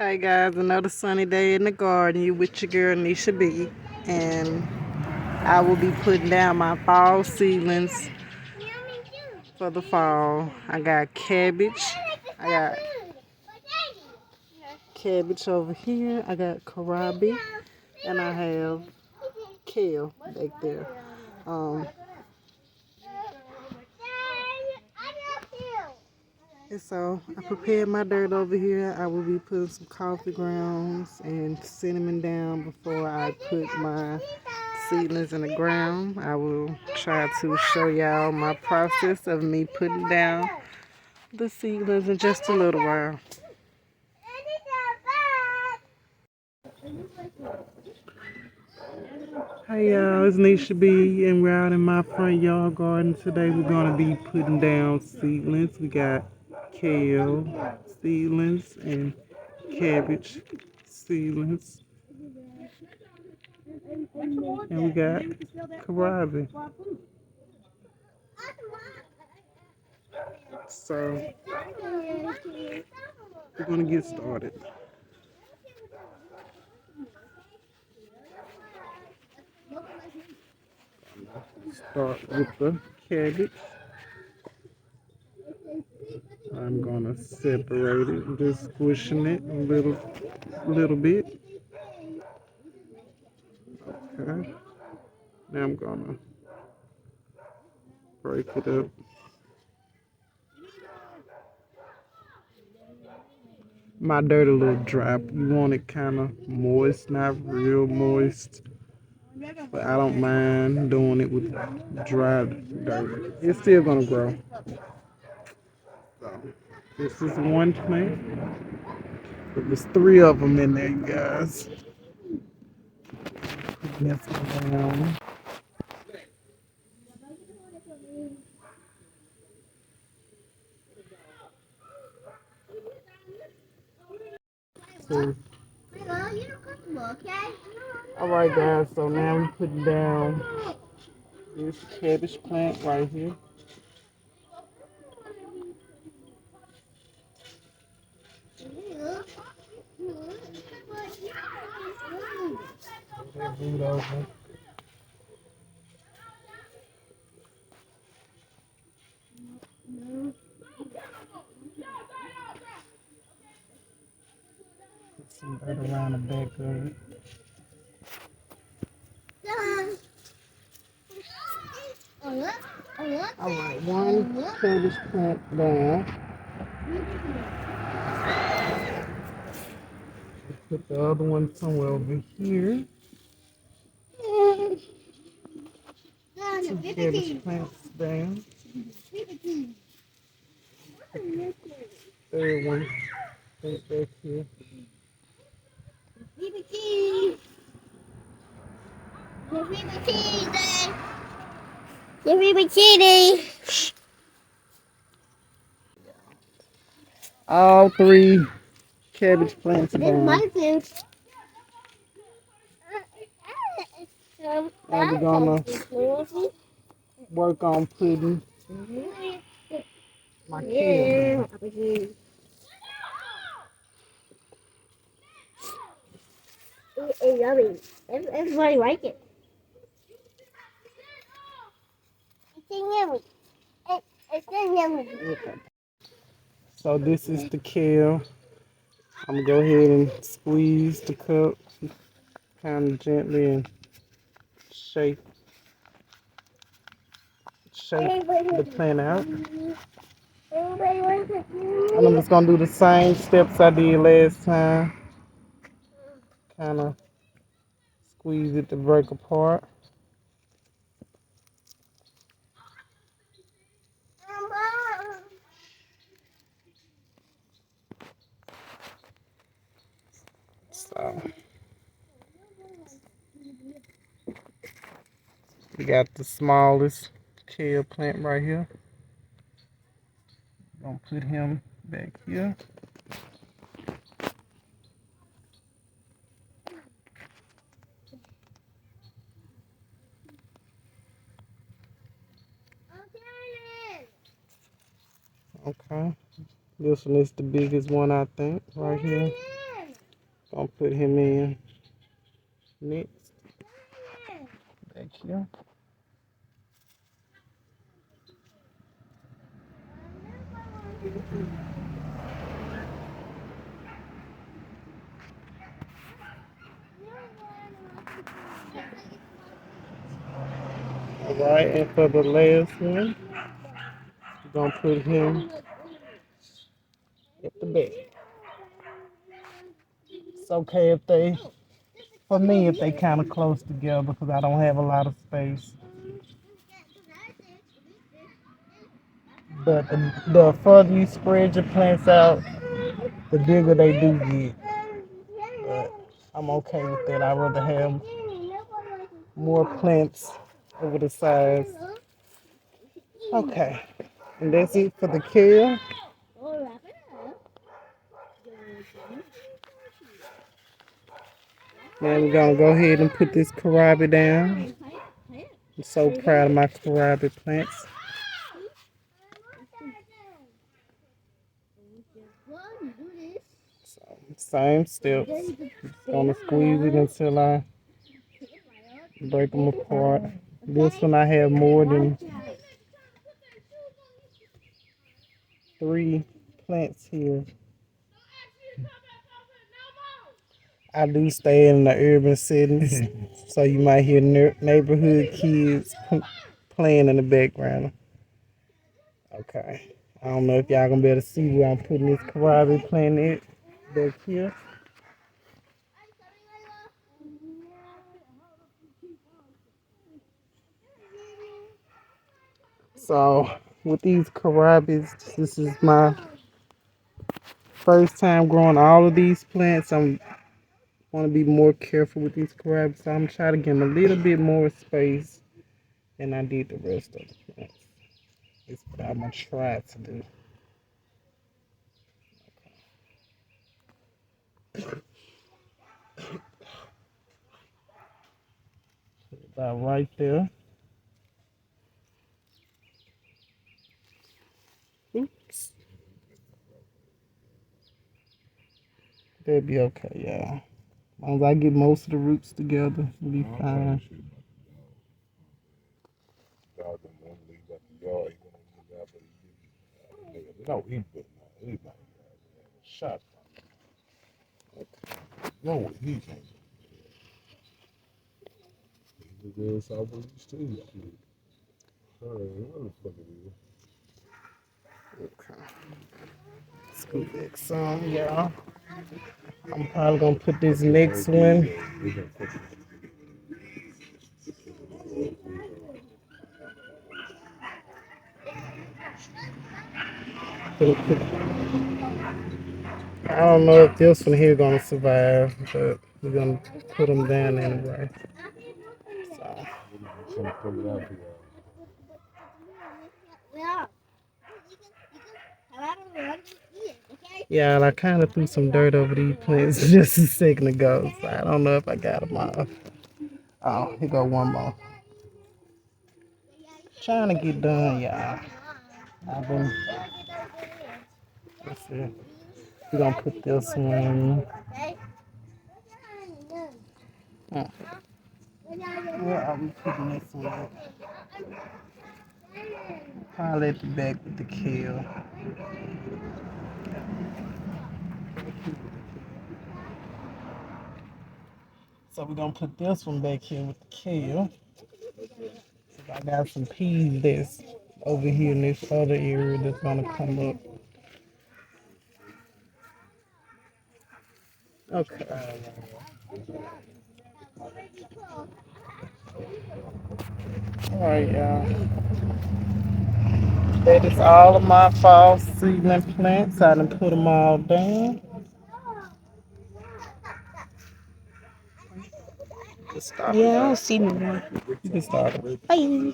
Hey guys, another sunny day in the garden. You with your girl Nisha B. And I will be putting down my fall seedlings for the fall. I got cabbage. I got cabbage over here. I got kohlrabi. And I have kale back there. Um, and so I prepared my dirt over here. I will be putting some coffee grounds and cinnamon down before I put my seedlings in the ground. I will try to show y'all my process of me putting down the seedlings in just a little while. Hey y'all, it's Nisha B and we're out in my front yard garden. Today we're going to be putting down seedlings. We got kale seedlings and cabbage seedlings. And we got kohlrabi. So we're going to get started. Start with the cabbage. I'm gonna separate it, just squishing it a little bit. Okay. Now I'm gonna break it up. My dirt a little dry. You want it kind of moist, not real moist, but I don't mind doing it with dry dirt. It's still gonna grow. So this is one plant. But there's three of them in there, you guys. Mess around. So, alright guys, so now we put down this cabbage plant right here. Root over. Put some dirt around the back of it. Alright, one cabbage plant down. Put the other one somewhere over here. Two cabbage plants down. Third one right back here. All three cabbage plants down. And we're gonna work on putting my kale down. It's yummy. Everybody like it. It's yummy. It's yummy. Okay. So this is the kale. I'm gonna go ahead and squeeze the cup kind of gently and shake the plant out. And I'm just gonna do the same steps I did last time. Kind of squeeze it to break apart. So we got the smallest kale plant right here. Gonna put him back here. Okay. This one is the biggest one, I think, right here. Gonna put him in next. Back here. Alright, and for the last one, we're gonna put him at the back. It's okay if they, for me, if they kind of close together because I don't have a lot of space. But the further you spread your plants out, the bigger they do get. But I'm okay with that. I'd rather have more plants over the size. Okay, and that's it for the kale. Now we're gonna go ahead and put this kohlrabi down. I'm so proud of my kohlrabi plants. So, same steps. Just gonna squeeze it until I break them apart. This one I have more than 3 plants here. I do stay in the urban settings, so you might hear neighborhood kids playing in the background. Okay. I don't know if y'all gonna be able to see where I'm putting this kohlrabi plant at back here. So with these kohlrabis, this is my first time growing all of these plants. I'm want to be more careful with these kohlrabis, so I'm trying to give them a little bit more space than I did the rest of the plants. That's what I'm gonna try to do. About right there. Oops. That'll be okay, y'all. As long as I get most of the roots together, it'll be fine. No, he did not. He not. Shut up. No, he can't. He was in Southeast too. Shit. What the fuck it is? Okay. Scoop back some, y'all. I'm probably gonna put this next one. I don't know if this one here gonna survive, but we're gonna put them down anyway. So. Some pull it out for Yeah, and I kind of threw some dirt over these plants just a second ago, so I don't know if I got them off. Oh, here go one more. Trying to get done, y'all. I've been. Let's see. We're gonna put this one. Where are we putting this one at? Probably at the back with the kale. So we're gonna put this one back here with the kale. I got some peas that's over here in this other area that's gonna come up. Okay. Alright, y'all. That is all of my fall seedling plants. I done put them all down. Just stop it. Yeah, I don't see no more. You can stop it. Bye.